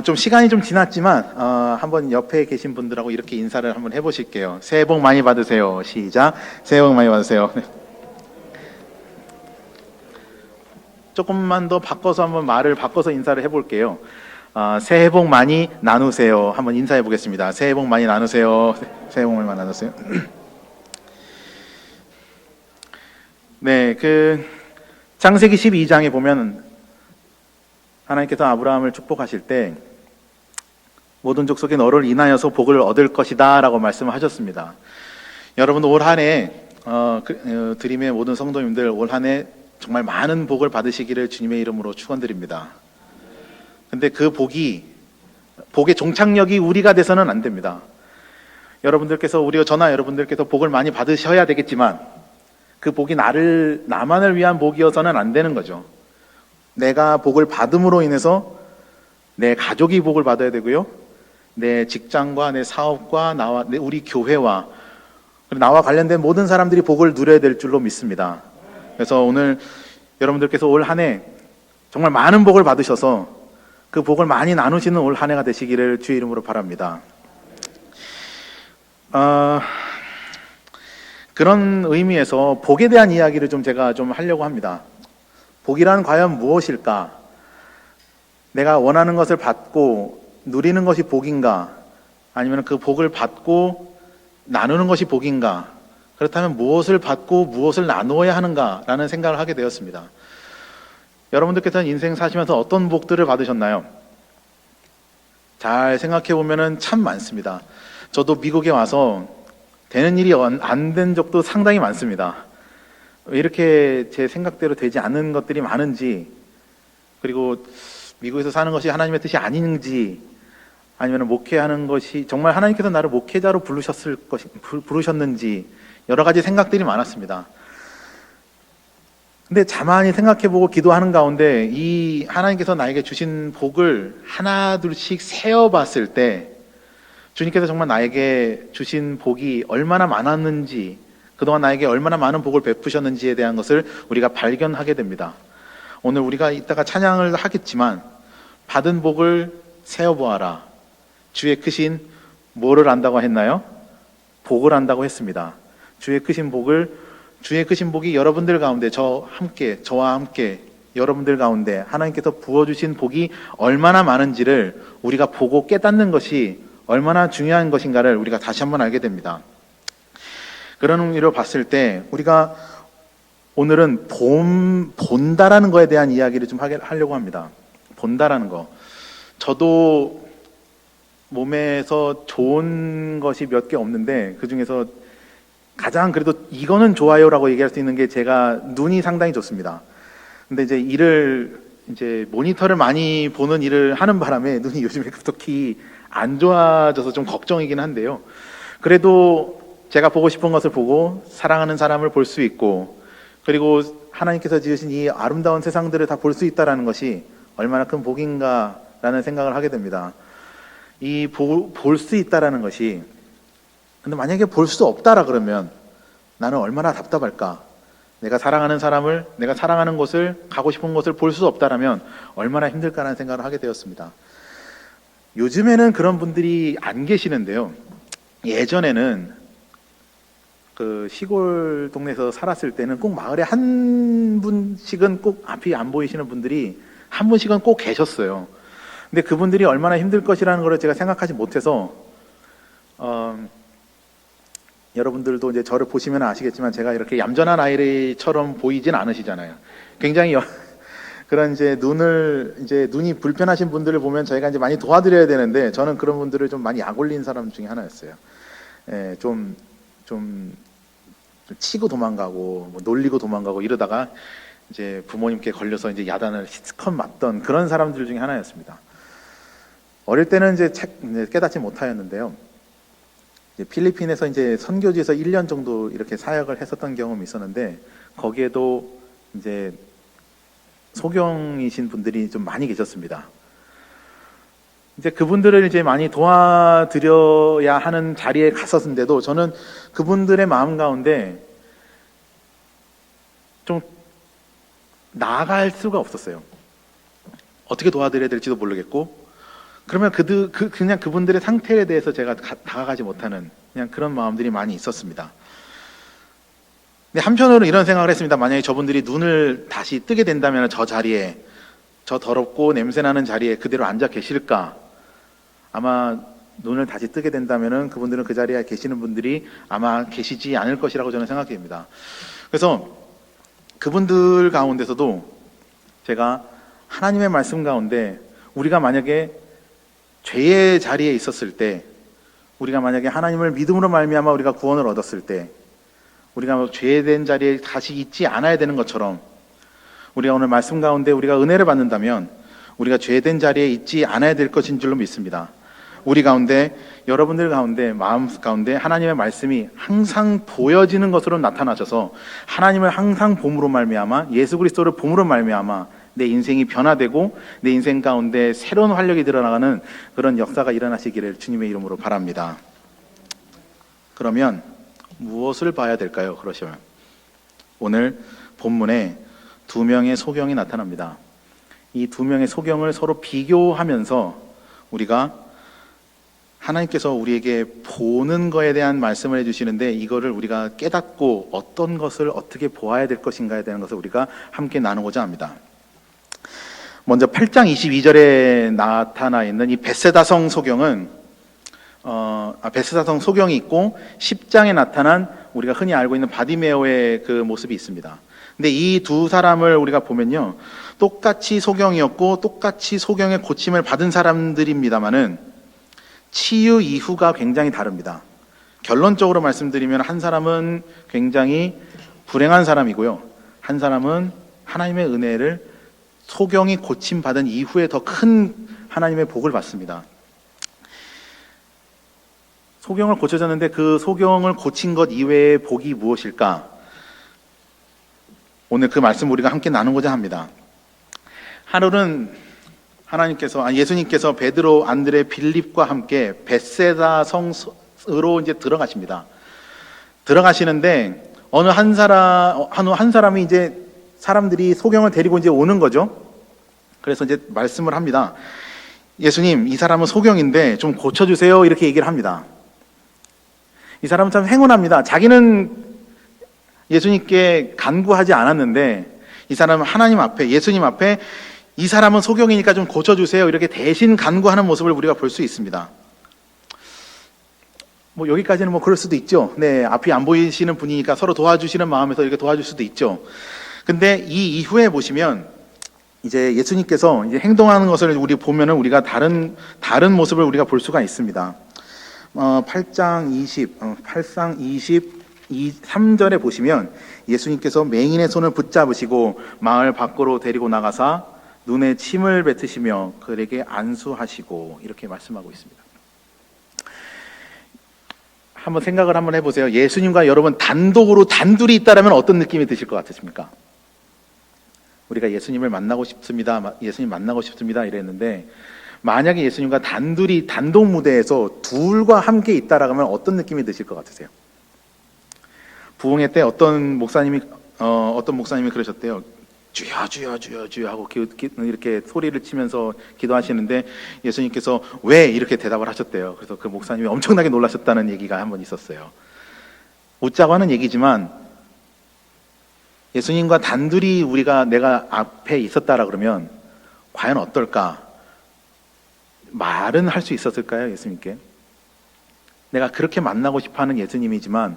좀 시간이 좀 지났지만 한번 옆에 계신 분들하고 이렇게 인사를 한번 해보실게요. 새해 복 많이 받으세요. 시작. 새해 복 많이 받으세요. 네. 조금만 더 바꿔서 한번 말을 바꿔서 인사를 해볼게요. 새해 복 많이 나누세요. 한번 인사해 보겠습니다. 새해 복 많이 나누세요. 새해 복 많이 나누세요. 네, 창세기 12장에 보면 하나님께서 아브라함을 축복하실 때 모든 족속이 너를 인하여서 복을 얻을 것이다 라고 말씀하셨습니다. 여러분 올 한해 드림의 모든 성도님들 올 한해 정말 많은 복을 받으시기를 주님의 이름으로 축원드립니다. 근데 그 복의 종착역이 우리가 돼서는 안 됩니다. 저나 여러분들께서 복을 많이 받으셔야 되겠지만 그 복이 나만을 위한 복이어서는 안 되는 거죠. 내가 복을 받음으로 인해서 내 가족이 복을 받아야 되고요. 내 직장과 내 사업과 우리 교회와 나와 관련된 모든 사람들이 복을 누려야 될 줄로 믿습니다. 그래서 오늘 여러분들께서 올 한 해 정말 많은 복을 받으셔서 그 복을 많이 나누시는 올 한 해가 되시기를 주의 이름으로 바랍니다. 그런 의미에서 복에 대한 이야기를 제가 하려고 합니다. 복이란 과연 무엇일까? 내가 원하는 것을 받고 누리는 것이 복인가? 아니면 그 복을 받고 나누는 것이 복인가? 그렇다면 무엇을 받고 무엇을 나누어야 하는가라는 생각을 하게 되었습니다. 여러분들께서는 인생 사시면서 어떤 복들을 받으셨나요? 잘 생각해 보면 참 많습니다. 저도 미국에 와서 되는 일이 안 된 적도 상당히 많습니다. 왜 이렇게 제 생각대로 되지 않는 것들이 많은지, 그리고 미국에서 사는 것이 하나님의 뜻이 아닌지, 아니면 목회하는 것이 정말 하나님께서 나를 목회자로 부르셨는지 여러 가지 생각들이 많았습니다. 근데 가만히 생각해보고 기도하는 가운데 이 하나님께서 나에게 주신 복을 하나 둘씩 세어봤을 때 주님께서 정말 나에게 주신 복이 얼마나 많았는지, 그동안 나에게 얼마나 많은 복을 베푸셨는지에 대한 것을 우리가 발견하게 됩니다. 오늘 우리가 이따가 찬양을 하겠지만 받은 복을 세어보아라. 주의 크신 뭐를 안다고 했나요? 복을 안다고 했습니다. 주의 크신 복이 여러분들 가운데 저와 함께 여러분들 가운데 하나님께서 부어주신 복이 얼마나 많은지를 우리가 보고 깨닫는 것이 얼마나 중요한 것인가를 우리가 다시 한번 알게 됩니다. 그런 의미로 봤을 때 우리가 오늘은 본다라는 거에 대한 이야기를 하려고 합니다. 본다라는 거. 저도 몸에서 좋은 것이 몇 개 없는데 그 중에서 가장 그래도 이거는 좋아요라고 얘기할 수 있는 게 제가 눈이 상당히 좋습니다. 근데 이제 모니터를 많이 보는 일을 하는 바람에 눈이 요즘에 급속히 안 좋아져서 좀 걱정이긴 한데요. 그래도 제가 보고 싶은 것을 보고 사랑하는 사람을 볼 수 있고, 그리고 하나님께서 지으신 이 아름다운 세상들을 다 볼 수 있다는 것이 얼마나 큰 복인가라는 생각을 하게 됩니다. 이 볼 수 있다라는 것이, 근데 만약에 볼 수 없다라 그러면 나는 얼마나 답답할까? 내가 사랑하는 사람을, 내가 사랑하는 곳을, 가고 싶은 곳을 볼 수 없다라면 얼마나 힘들까라는 생각을 하게 되었습니다. 요즘에는 그런 분들이 안 계시는데요. 예전에는 그 시골 동네에서 살았을 때는 꼭 마을에 한 분씩은 꼭 앞이 안 보이시는 분들이 한 분씩은 꼭 계셨어요. 근데 그분들이 얼마나 힘들 것이라는 걸 제가 생각하지 못해서 여러분들도 이제 저를 보시면 아시겠지만 제가 이렇게 얌전한 아이처럼 보이진 않으시잖아요. 굉장히 그런 눈이 불편하신 분들을 보면 저희가 이제 많이 도와드려야 되는데 저는 그런 분들을 좀 많이 약 올린 사람 중에 하나였어요. 예, 좀 치고 도망가고 놀리고 도망가고 이러다가 이제 부모님께 걸려서 이제 야단을 실컷 맞던 그런 사람들 중에 하나였습니다. 어릴 때는 이제 깨닫지 못하였는데요. 이제 필리핀에서 이제 선교지에서 1년 정도 이렇게 사역을 했었던 경험이 있었는데 거기에도 이제 소경이신 분들이 좀 많이 계셨습니다. 이제 그분들을 이제 많이 도와드려야 하는 자리에 갔었는데도 저는 그분들의 마음 가운데 좀 나아갈 수가 없었어요. 어떻게 도와드려야 될지도 모르겠고, 그러면 그냥 그분들의 상태에 대해서 제가 다가가지 못하는 그냥 그런 마음들이 많이 있었습니다. 근데 한편으로 이런 생각을 했습니다. 만약에 저분들이 눈을 다시 뜨게 된다면 저 자리에, 저 더럽고 냄새나는 자리에 그대로 앉아 계실까? 아마 눈을 다시 뜨게 된다면 그분들은 그 자리에 계시는 분들이 아마 계시지 않을 것이라고 저는 생각합니다. 그래서 그분들 가운데서도 제가 하나님의 말씀 가운데 우리가 만약에 죄의 자리에 있었을 때, 우리가 만약에 하나님을 믿음으로 말미암아 우리가 구원을 얻었을 때, 우리가 죄된 자리에 다시 있지 않아야 되는 것처럼 우리가 오늘 말씀 가운데 우리가 은혜를 받는다면 우리가 죄된 자리에 있지 않아야 될 것인 줄로 믿습니다. 우리 가운데, 여러분들 가운데, 마음 가운데 하나님의 말씀이 항상 보여지는 것으로 나타나셔서 하나님을 항상 봄으로 말미암아, 예수 그리스도를 봄으로 말미암아 내 인생이 변화되고 내 인생 가운데 새로운 활력이 드러나가는 그런 역사가 일어나시기를 주님의 이름으로 바랍니다. 그러면 무엇을 봐야 될까요? 그러시면 오늘 본문에 두 명의 소경이 나타납니다. 이 두 명의 소경을 서로 비교하면서 우리가 하나님께서 우리에게 보는 거에 대한 말씀을 해주시는데, 이거를 우리가 깨닫고 어떤 것을 어떻게 보아야 될 것인가에 대한 것을 우리가 함께 나누고자 합니다. 먼저 8장 22절에 나타나 있는 이 벳세다성 소경은 벳세다성 소경이 있고 10장에 나타난 우리가 흔히 알고 있는 바디메오의 그 모습이 있습니다. 근데 이 두 사람을 우리가 보면요, 똑같이 소경이었고 똑같이 소경의 고침을 받은 사람들입니다만은 치유 이후가 굉장히 다릅니다. 결론적으로 말씀드리면 한 사람은 굉장히 불행한 사람이고요, 한 사람은 하나님의 은혜를 소경이 고침받은 이후에 더 큰 하나님의 복을 받습니다. 소경을 고쳐졌는데 그 소경을 고친 것 이외의 복이 무엇일까? 오늘 그 말씀 우리가 함께 나누고자 합니다. 하루는 예수님께서 베드로, 안드레, 빌립과 함께 벳세다 성으로 이제 들어가십니다. 들어가시는데 어느 한 사람이 이제 사람들이 소경을 데리고 이제 오는 거죠. 그래서 이제 말씀을 합니다. 예수님, 이 사람은 소경인데 좀 고쳐주세요. 이렇게 얘기를 합니다. 이 사람은 참 행운합니다. 자기는 예수님께 간구하지 않았는데 이 사람은 하나님 앞에, 예수님 앞에 이 사람은 소경이니까 좀 고쳐주세요. 이렇게 대신 간구하는 모습을 우리가 볼 수 있습니다. 여기까지는 그럴 수도 있죠. 네, 앞이 안 보이시는 분이니까 서로 도와주시는 마음에서 이렇게 도와줄 수도 있죠. 근데 이 이후에 보시면 이제 예수님께서 이제 행동하는 것을 우리 보면은 우리가 다른 모습을 우리가 볼 수가 있습니다. 8장 23절에 보시면 예수님께서 맹인의 손을 붙잡으시고 마을 밖으로 데리고 나가사 눈에 침을 뱉으시며 그에게 안수하시고 이렇게 말씀하고 있습니다. 한번 생각을 한번 해보세요. 예수님과 여러분 단둘이 있다라면 어떤 느낌이 드실 것 같으십니까? 우리가 예수님을 만나고 싶습니다. 예수님 만나고 싶습니다. 이랬는데 만약에 예수님과 단독 무대에서 둘과 함께 있다라고 하면 어떤 느낌이 드실 것 같으세요? 부흥회 때 어떤 목사님이 그러셨대요. 주여 주여 주여 주여 하고 이렇게 소리를 치면서 기도하시는데 예수님께서 왜 이렇게 대답을 하셨대요. 그래서 그 목사님이 엄청나게 놀라셨다는 얘기가 한 번 있었어요. 웃자고 하는 얘기지만 예수님과 단둘이 내가 앞에 있었다라 그러면 과연 어떨까? 말은 할 수 있었을까요? 예수님께 내가 그렇게 만나고 싶어하는 예수님이지만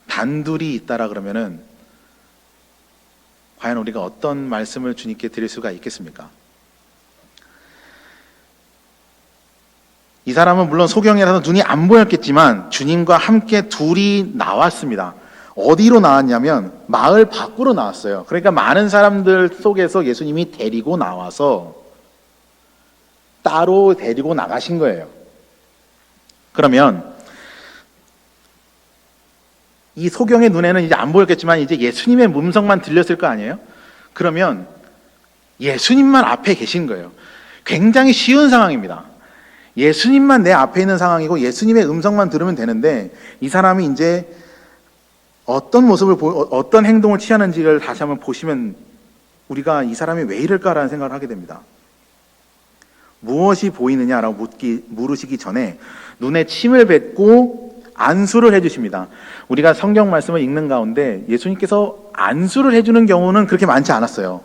단둘이 있다라 그러면은 과연 우리가 어떤 말씀을 주님께 드릴 수가 있겠습니까? 이 사람은 물론 소경이라서 눈이 안 보였겠지만 주님과 함께 둘이 나왔습니다. 어디로 나왔냐면 마을 밖으로 나왔어요. 그러니까 많은 사람들 속에서 예수님이 데리고 나와서 따로 데리고 나가신 거예요. 그러면 이 소경의 눈에는 이제 안 보였겠지만 이제 예수님의 음성만 들렸을 거 아니에요? 그러면 예수님만 앞에 계신 거예요. 굉장히 쉬운 상황입니다. 예수님만 내 앞에 있는 상황이고 예수님의 음성만 들으면 되는데 이 사람이 이제 어떤 모습을 어떤 행동을 취하는지를 다시 한번 보시면 우리가 이 사람이 왜 이럴까라는 생각을 하게 됩니다. 무엇이 보이느냐라고 물으시기 전에 눈에 침을 뱉고 안수를 해주십니다. 우리가 성경 말씀을 읽는 가운데 예수님께서 안수를 해주는 경우는 그렇게 많지 않았어요.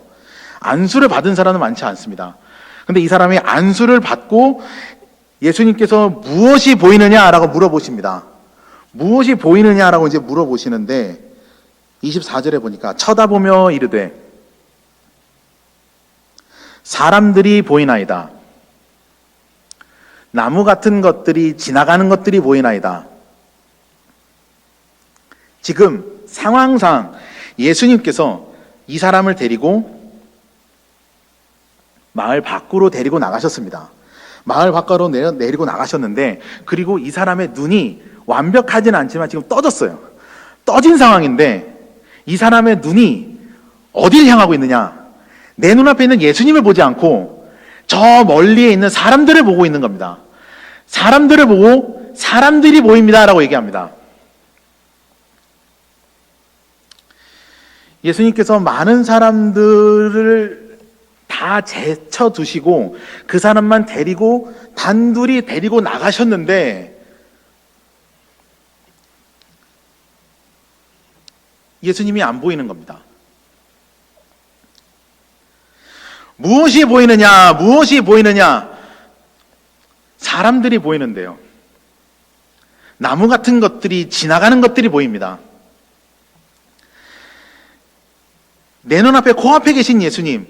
안수를 받은 사람은 많지 않습니다. 근데 이 사람이 안수를 받고 예수님께서 무엇이 보이느냐라고 물어보십니다. 무엇이 보이느냐라고 이제 물어보시는데 24절에 보니까 쳐다보며 이르되 사람들이 보이나이다. 나무 같은 것들이 지나가는 것들이 보이나이다. 지금 상황상 예수님께서 이 사람을 데리고 마을 밖으로 데리고 나가셨습니다. 마을 밖으로 내리고 나가셨는데, 그리고 이 사람의 눈이 완벽하진 않지만 지금 떠졌어요. 떠진 상황인데 이 사람의 눈이 어디를 향하고 있느냐? 내 눈앞에 있는 예수님을 보지 않고 저 멀리에 있는 사람들을 보고 있는 겁니다. 사람들을 보고 사람들이 보입니다라고 얘기합니다. 예수님께서 많은 사람들을 다 제쳐두시고 그 사람만 데리고 단둘이 데리고 나가셨는데 예수님이 안 보이는 겁니다. 무엇이 보이느냐? 무엇이 보이느냐? 사람들이 보이는데요. 나무 같은 것들이 지나가는 것들이 보입니다. 내 눈앞에 코앞에 계신 예수님,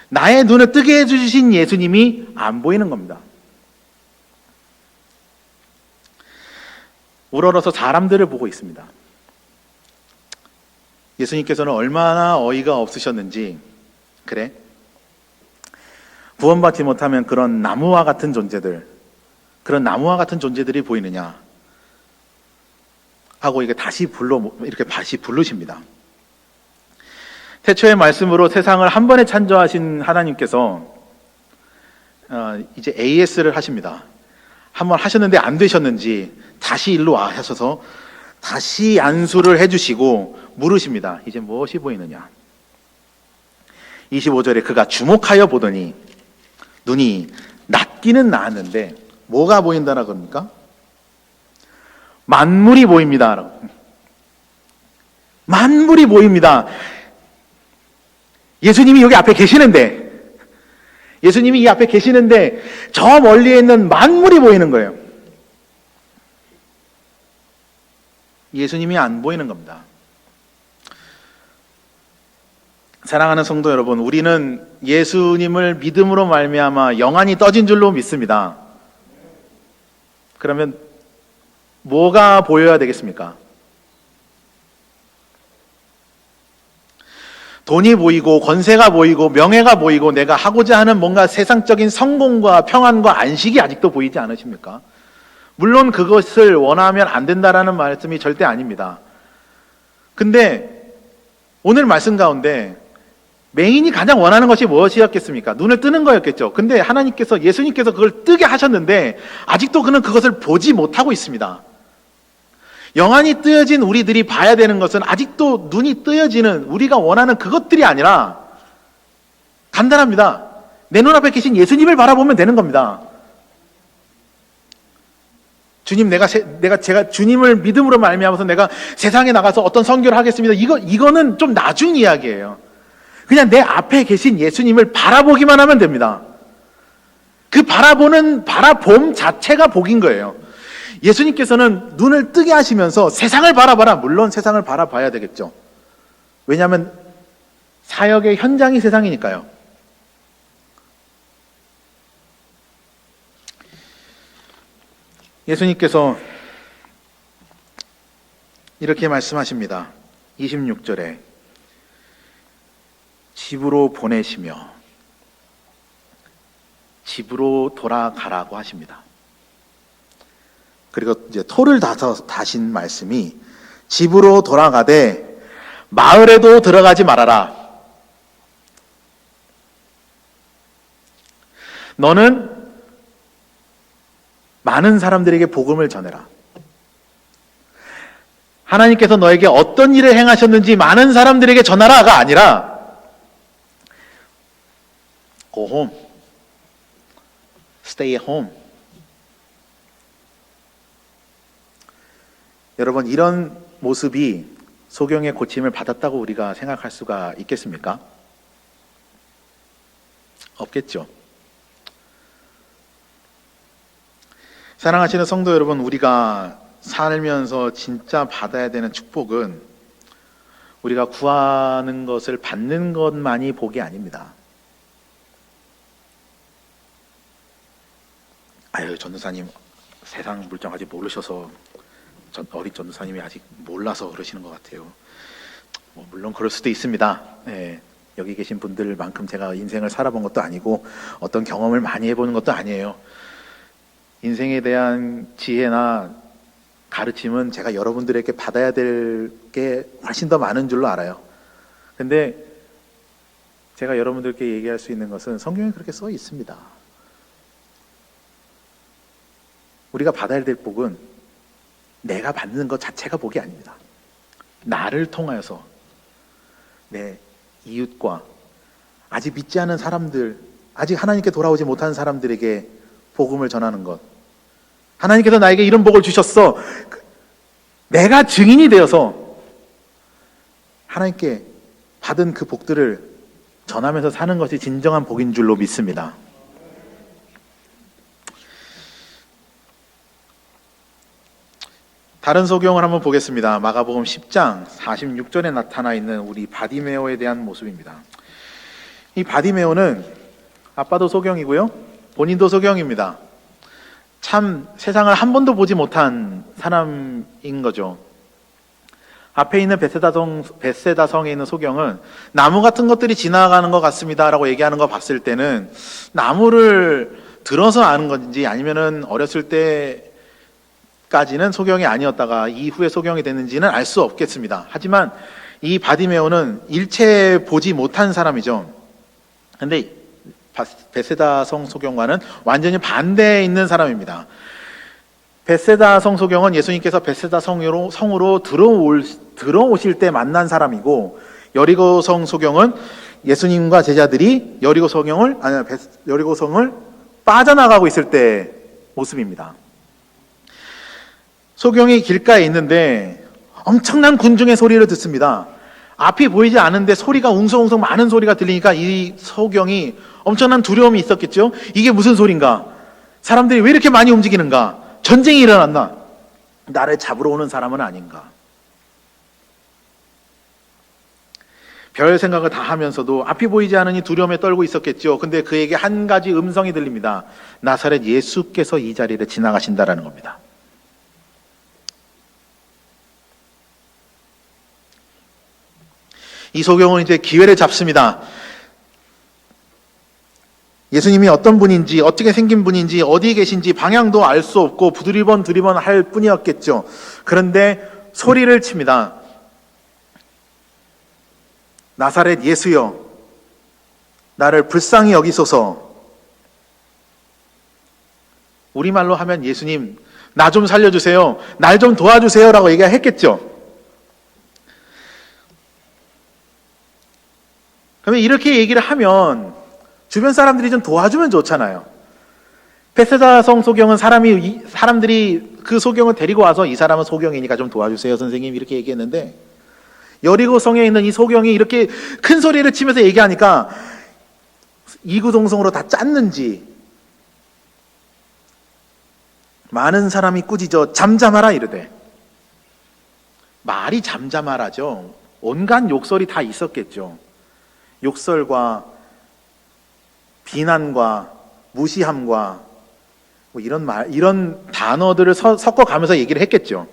나의 눈을 뜨게 해주신 예수님이 안 보이는 겁니다. 우러러서 사람들을 보고 있습니다. 예수님께서는 얼마나 어이가 없으셨는지, 그래? 구원받지 못하면 그런 나무와 같은 존재들, 그런 나무와 같은 존재들이 보이느냐 하고 이렇게 다시 부르십니다. 태초의 말씀으로 세상을 한 번에 창조하신 하나님께서 이제 AS를 하십니다. 한번 하셨는데 안 되셨는지 다시 일로 와 하셔서 다시 안수를 해주시고 물으십니다. 이제 무엇이 보이느냐? 25절에 그가 주목하여 보더니 눈이 낫기는 나았는데 뭐가 보인다라 그럽니까? 만물이 보입니다. 만물이 보입니다. 예수님이 여기 앞에 계시는데, 예수님이 이 앞에 계시는데 저 멀리에 있는 만물이 보이는 거예요. 예수님이 안 보이는 겁니다. 사랑하는 성도 여러분, 우리는 예수님을 믿음으로 말미암아 영안이 떠진 줄로 믿습니다. 그러면 뭐가 보여야 되겠습니까? 돈이 보이고 권세가 보이고 명예가 보이고 내가 하고자 하는 뭔가 세상적인 성공과 평안과 안식이 아직도 보이지 않으십니까? 물론 그것을 원하면 안 된다라는 말씀이 절대 아닙니다. 근데 오늘 말씀 가운데 맹인이 가장 원하는 것이 무엇이었겠습니까? 눈을 뜨는 거였겠죠. 근데 하나님께서, 예수님께서 그걸 뜨게 하셨는데 아직도 그는 그것을 보지 못하고 있습니다. 영안이 뜨여진 우리들이 봐야 되는 것은 아직도 눈이 뜨여지는 우리가 원하는 그것들이 아니라 간단합니다. 내 눈앞에 계신 예수님을 바라보면 되는 겁니다. 주님, 제가 주님을 믿음으로 말미암아서 내가 세상에 나가서 어떤 선교를 하겠습니다. 이거는 좀 나중 이야기예요. 그냥 내 앞에 계신 예수님을 바라보기만 하면 됩니다. 그 바라봄 자체가 복인 거예요. 예수님께서는 눈을 뜨게 하시면서 세상을 바라봐라. 물론 세상을 바라봐야 되겠죠. 왜냐하면 사역의 현장이 세상이니까요. 예수님께서 이렇게 말씀하십니다. 26절에 집으로 보내시며 집으로 돌아가라고 하십니다. 그리고 이제 토를 다신 말씀이 집으로 돌아가되 마을에도 들어가지 말아라. 너는 많은 사람들에게 복음을 전해라. 하나님께서 너에게 어떤 일을 행하셨는지 많은 사람들에게 전하라가 아니라 Go home. stay at home. 여러분, 이런 모습이 소경의 고침을 받았다고 우리가 생각할 수가 있겠습니까? 없겠죠. 사랑하시는 성도 여러분, 우리가 살면서 진짜 받아야 되는 축복은 우리가 구하는 것을 받는 것만이 복이 아닙니다. 아유, 전도사님 세상 물정 아직 모르셔서 어린 전도사님이 아직 몰라서 그러시는 것 같아요. 물론 그럴 수도 있습니다. 네, 여기 계신 분들만큼 제가 인생을 살아본 것도 아니고 어떤 경험을 많이 해보는 것도 아니에요. 인생에 대한 지혜나 가르침은 제가 여러분들에게 받아야 될 게 훨씬 더 많은 줄로 알아요. 근데 제가 여러분들께 얘기할 수 있는 것은 성경에 그렇게 써 있습니다. 우리가 받아야 될 복은 내가 받는 것 자체가 복이 아닙니다. 나를 통하여서 내 이웃과 아직 믿지 않은 사람들, 아직 하나님께 돌아오지 못한 사람들에게 복음을 전하는 것. 하나님께서 나에게 이런 복을 주셨어. 내가 증인이 되어서 하나님께 받은 그 복들을 전하면서 사는 것이 진정한 복인 줄로 믿습니다. 다른 소경을 한번 보겠습니다. 마가복음 10장 46절에 나타나 있는 우리 바디메오에 대한 모습입니다. 이 바디메오는 아빠도 소경이고요, 본인도 소경입니다. 참 세상을 한 번도 보지 못한 사람인 거죠. 앞에 있는 베세다 성에 있는 소경은 나무 같은 것들이 지나가는 것 같습니다 라고 얘기하는 거 봤을 때는 나무를 들어서 아는 건지 아니면은 어렸을 때까지는 소경이 아니었다가 이후에 소경이 됐는지는 알 수 없겠습니다. 하지만 이 바디메오는 일체 보지 못한 사람이죠. 근데 베세다 성 소경과는 완전히 반대에 있는 사람입니다. 베세다 성 소경은 예수님께서 베세다 성으로 들어오실 때 만난 사람이고, 여리고 성 소경은 예수님과 제자들이 여리고 성을 빠져나가고 있을 때 모습입니다. 소경이 길가에 있는데 엄청난 군중의 소리를 듣습니다. 앞이 보이지 않는데 소리가 웅성웅성 많은 소리가 들리니까 이 소경이 엄청난 두려움이 있었겠죠. 이게 무슨 소린가? 사람들이 왜 이렇게 많이 움직이는가? 전쟁이 일어났나? 나를 잡으러 오는 사람은 아닌가? 별 생각을 다 하면서도 앞이 보이지 않으니 두려움에 떨고 있었겠죠. 근데 그에게 한 가지 음성이 들립니다. 나사렛 예수께서 이 자리를 지나가신다라는 겁니다. 이 소경은 이제 기회를 잡습니다. 예수님이 어떤 분인지, 어떻게 생긴 분인지, 어디에 계신지 방향도 알 수 없고 두리번 할 뿐이었겠죠. 그런데 소리를 칩니다. 나사렛 예수여, 나를 불쌍히 여기소서. 우리말로 하면 예수님, 나 좀 살려주세요, 날 좀 도와주세요 라고 얘기했겠죠. 그러면 이렇게 얘기를 하면 주변 사람들이 좀 도와주면 좋잖아요. 베세다 성 소경은 사람들이 그 소경을 데리고 와서 이 사람은 소경이니까 좀 도와주세요 선생님 이렇게 얘기했는데, 여리고 성에 있는 이 소경이 이렇게 큰 소리를 치면서 얘기하니까 이구동성으로 다 짰는지 많은 사람이 꾸짖어 잠잠하라 이르되, 말이 잠잠하라죠. 온갖 욕설이 다 있었겠죠. 욕설과 비난과 무시함과 뭐 이런 단어들을 섞어가면서 얘기를 했겠죠.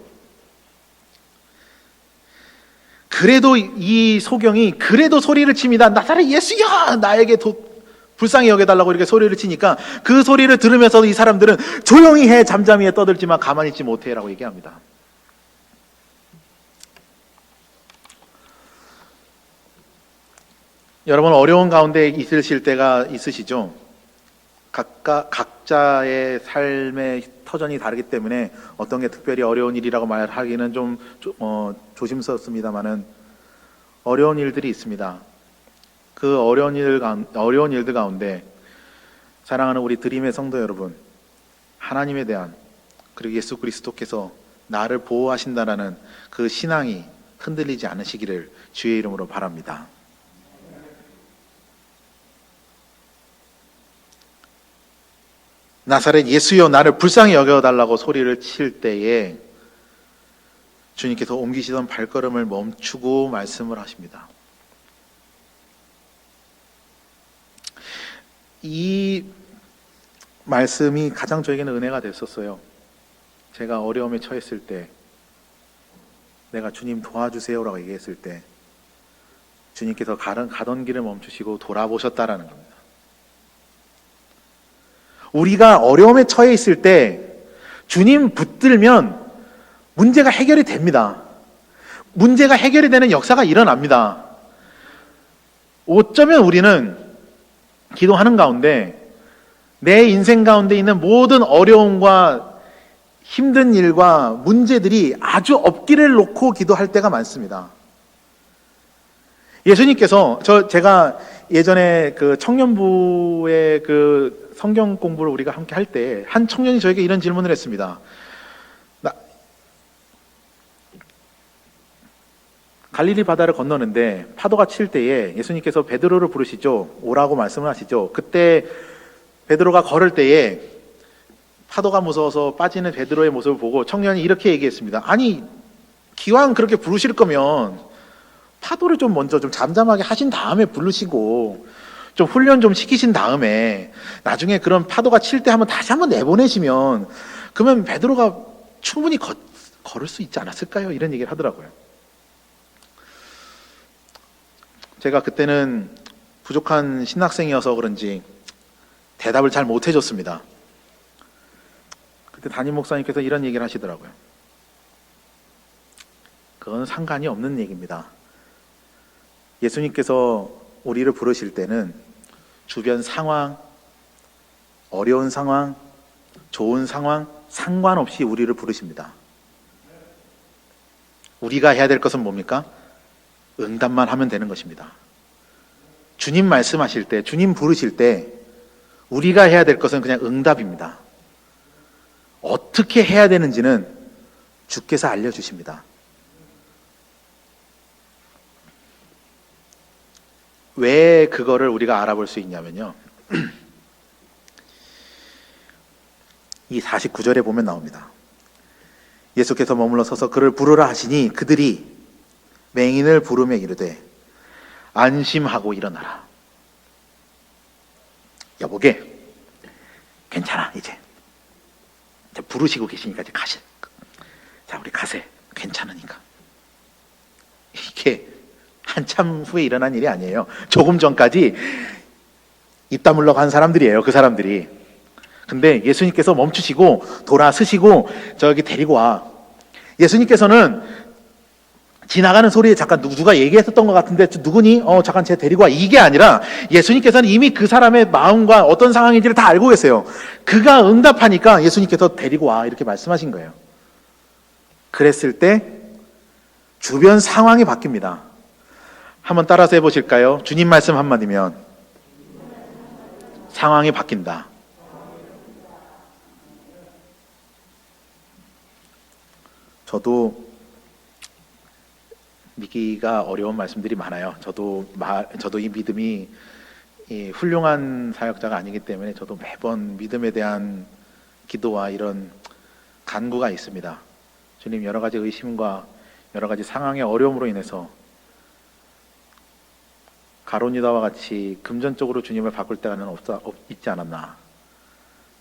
그래도 이 소경이 그래도 소리를 칩니다. 나사렛 예수야, 나에게 불쌍히 여겨달라고 이렇게 소리를 치니까 그 소리를 들으면서 이 사람들은 조용히 해, 잠잠히 해, 떠들지만 가만히 있지 못해 라고 얘기합니다. 여러분, 어려운 가운데 있으실 때가 있으시죠? 각자의 삶의 터전이 다르기 때문에 어떤 게 특별히 어려운 일이라고 말하기는 좀 조심스럽습니다만은 어려운 일들이 있습니다. 그 어려운 일들 가운데 사랑하는 우리 드림의 성도 여러분, 하나님에 대한, 그리고 예수 그리스도께서 나를 보호하신다라는 그 신앙이 흔들리지 않으시기를 주의 이름으로 바랍니다. 나사렛 예수여 나를 불쌍히 여겨달라고 소리를 칠 때에 주님께서 옮기시던 발걸음을 멈추고 말씀을 하십니다. 이 말씀이 가장 저에게는 은혜가 됐었어요. 제가 어려움에 처했을 때, 내가 주님 도와주세요라고 얘기했을 때 주님께서 가던 길을 멈추시고 돌아보셨다라는 겁니다. 우리가 어려움에 처해 있을 때 주님 붙들면 문제가 해결이 됩니다. 문제가 해결이 되는 역사가 일어납니다. 어쩌면 우리는 기도하는 가운데 내 인생 가운데 있는 모든 어려움과 힘든 일과 문제들이 아주 앞길을 놓고 기도할 때가 많습니다. 예수님께서 제가 예전에 그 청년부의 그 성경 공부를 우리가 함께 할 때 한 청년이 저에게 이런 질문을 했습니다. 갈릴리 바다를 건너는데 파도가 칠 때에 예수님께서 베드로를 부르시죠. 오라고 말씀을 하시죠. 그때 베드로가 걸을 때에 파도가 무서워서 빠지는 베드로의 모습을 보고 청년이 이렇게 얘기했습니다. 아니, 기왕 그렇게 부르실 거면 파도를 좀 먼저 좀 잠잠하게 하신 다음에 부르시고 좀 훈련 좀 시키신 다음에 나중에 그런 파도가 칠 때 다시 한번 내보내시면 그러면 베드로가 충분히 걸을 수 있지 않았을까요? 이런 얘기를 하더라고요. 제가 그때는 부족한 신학생이어서 그런지 대답을 잘 못 해줬습니다. 그때 담임 목사님께서 이런 얘기를 하시더라고요. 그건 상관이 없는 얘기입니다. 예수님께서 우리를 부르실 때는 주변 상황, 어려운 상황, 좋은 상황 상관없이 우리를 부르십니다. 우리가 해야 될 것은 뭡니까? 응답만 하면 되는 것입니다. 주님 말씀하실 때, 주님 부르실 때 우리가 해야 될 것은 그냥 응답입니다. 어떻게 해야 되는지는 주께서 알려주십니다. 왜 그거를 우리가 알아볼 수 있냐면요. 이 49절에 보면 나옵니다. 예수께서 머물러 서서 그를 부르라 하시니 그들이 맹인을 부르며 이르되 안심하고 일어나라. 여보게, 괜찮아. 이제 부르시고 계시니까 이제 가시. 자, 우리 가세. 괜찮으니까. 이게 한참 후에 일어난 일이 아니에요. 조금 전까지 입 다물러 간 사람들이에요. 그 사람들이. 근데 예수님께서 멈추시고 돌아서시고 저기 데리고 와. 예수님께서는 지나가는 소리에 잠깐 누가 얘기했었던 것 같은데 누구니? 잠깐 쟤 데리고 와. 이게 아니라 예수님께서는 이미 그 사람의 마음과 어떤 상황인지를 다 알고 계세요. 그가 응답하니까 예수님께서 데리고 와 이렇게 말씀하신 거예요. 그랬을 때 주변 상황이 바뀝니다. 한번 따라서 해보실까요? 주님 말씀 한마디면 상황이 바뀐다. 저도 믿기가 어려운 말씀들이 많아요. 저도 이 믿음이 훌륭한 사역자가 아니기 때문에 저도 매번 믿음에 대한 기도와 이런 간구가 있습니다. 주님, 여러 가지 의심과 여러 가지 상황의 어려움으로 인해서 가룟 유다와 같이 금전적으로 주님을 바꿀 때가 있지 않았나.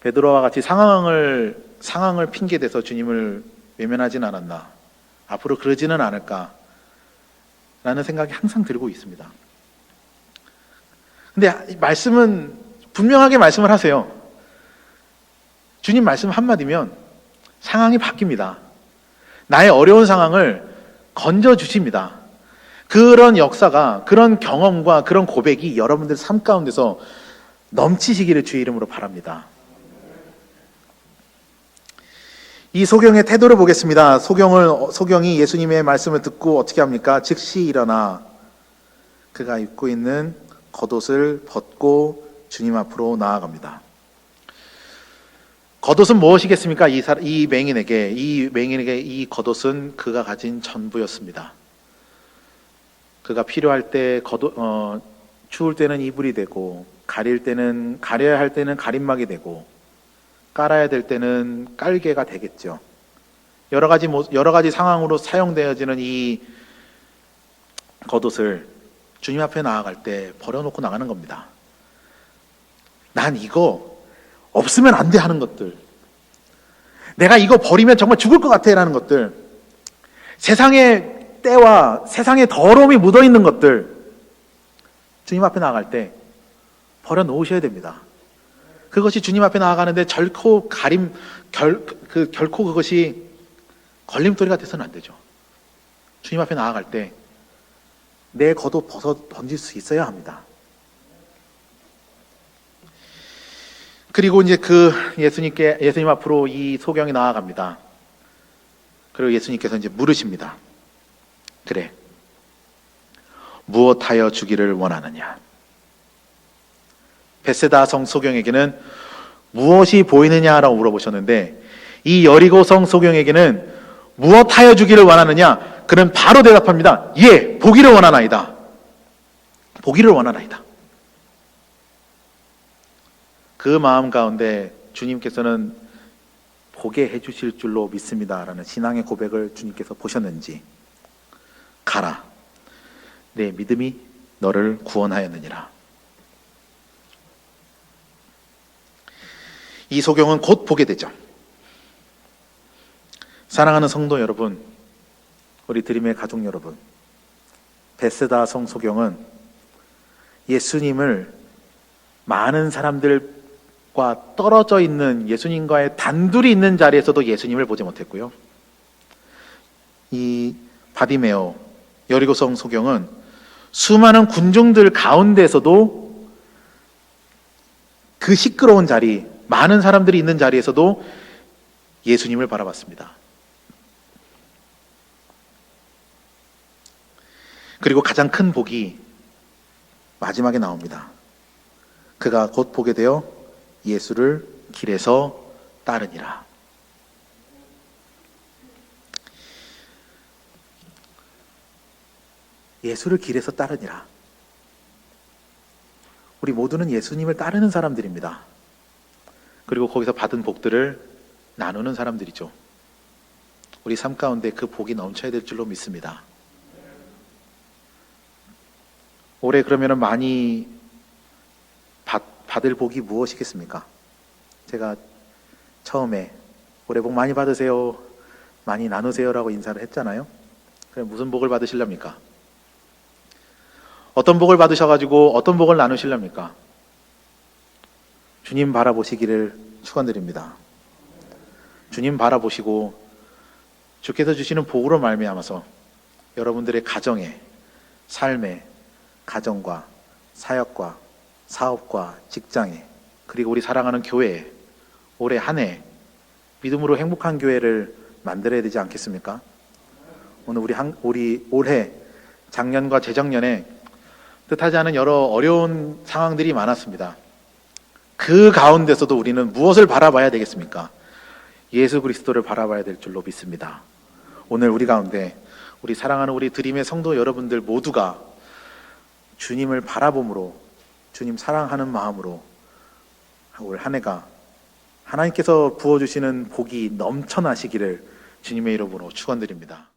베드로와 같이 상황을 핑계대서 주님을 외면하진 않았나. 앞으로 그러지는 않을까 라는 생각이 항상 들고 있습니다. 근데 말씀은 분명하게 말씀을 하세요. 주님 말씀 한마디면 상황이 바뀝니다. 나의 어려운 상황을 건져주십니다. 그런 역사가, 그런 경험과 그런 고백이 여러분들 삶 가운데서 넘치시기를 주의 이름으로 바랍니다. 이 소경의 태도를 보겠습니다. 소경이 예수님의 말씀을 듣고 어떻게 합니까? 즉시 일어나 그가 입고 있는 겉옷을 벗고 주님 앞으로 나아갑니다. 겉옷은 무엇이겠습니까? 이 맹인에게 이 겉옷은 그가 가진 전부였습니다. 그가 필요할 때 추울 때는 이불이 되고, 가려야 할 때는 가림막이 되고, 깔아야 될 때는 깔개가 되겠죠. 여러 가지 상황으로 사용되어지는 이 겉옷을 주님 앞에 나아갈 때 버려놓고 나가는 겁니다. 난 이거 없으면 안 돼 하는 것들, 내가 이거 버리면 정말 죽을 것 같아 라는 것들, 세상의 때와 세상의 더러움이 묻어있는 것들, 주님 앞에 나아갈 때 버려놓으셔야 됩니다. 그것이 주님 앞에 나아가는데 결코 그것이 걸림돌이가 돼서는 안 되죠. 주님 앞에 나아갈 때 내 겉옷 벗어 던질 수 있어야 합니다. 그리고 이제 예수님 앞으로 이 소경이 나아갑니다. 그리고 예수님께서 이제 물으십니다. 그래, 무엇하여 주기를 원하느냐? 베세다 성 소경에게는 무엇이 보이느냐라고 물어보셨는데, 이 여리고 성 소경에게는 무엇하여 주기를 원하느냐? 그는 바로 대답합니다. 예, 보기를 원하나이다. 보기를 원하나이다. 그 마음 가운데 주님께서는 보게 해주실 줄로 믿습니다라는 신앙의 고백을 주님께서 보셨는지, 가라, 내 믿음이 너를 구원하였느니라. 이 소경은 곧 보게 되죠. 사랑하는 성도 여러분, 우리 드림의 가족 여러분, 베세다 성 소경은 예수님을 많은 사람들과 떨어져 있는, 예수님과의 단둘이 있는 자리에서도 예수님을 보지 못했고요. 이 바디메오, 여리고성 소경은 수많은 군중들 가운데서도, 그 시끄러운 자리, 많은 사람들이 있는 자리에서도 예수님을 바라봤습니다. 그리고 가장 큰 복이 마지막에 나옵니다. 그가 곧 보게 되어 예수를 길에서 따르니라. 예수를 길에서 따르니라. 우리 모두는 예수님을 따르는 사람들입니다. 그리고 거기서 받은 복들을 나누는 사람들이죠. 우리 삶 가운데 그 복이 넘쳐야 될 줄로 믿습니다. 올해 그러면 많이 받을 복이 무엇이겠습니까? 제가 처음에 올해 복 많이 받으세요, 많이 나누세요라고 인사를 했잖아요. 그럼 무슨 복을 받으시렵니까? 어떤 복을 받으셔가지고 어떤 복을 나누시렵니까? 주님 바라보시기를 축원드립니다. 주님 바라보시고 주께서 주시는 복으로 말미암아서 여러분들의 가정에, 삶에, 가정과 사역과 사업과 직장에, 그리고 우리 사랑하는 교회에 올해 한 해 믿음으로 행복한 교회를 만들어야 되지 않겠습니까? 오늘 우리 올해, 작년과 재작년에 뜻하지 않은 여러 어려운 상황들이 많았습니다. 그 가운데서도 우리는 무엇을 바라봐야 되겠습니까? 예수 그리스도를 바라봐야 될 줄로 믿습니다. 오늘 우리 가운데 우리 사랑하는 우리 드림의 성도 여러분들 모두가 주님을 바라봄으로, 주님 사랑하는 마음으로 올 한 해가 하나님께서 부어주시는 복이 넘쳐나시기를 주님의 이름으로 축원드립니다.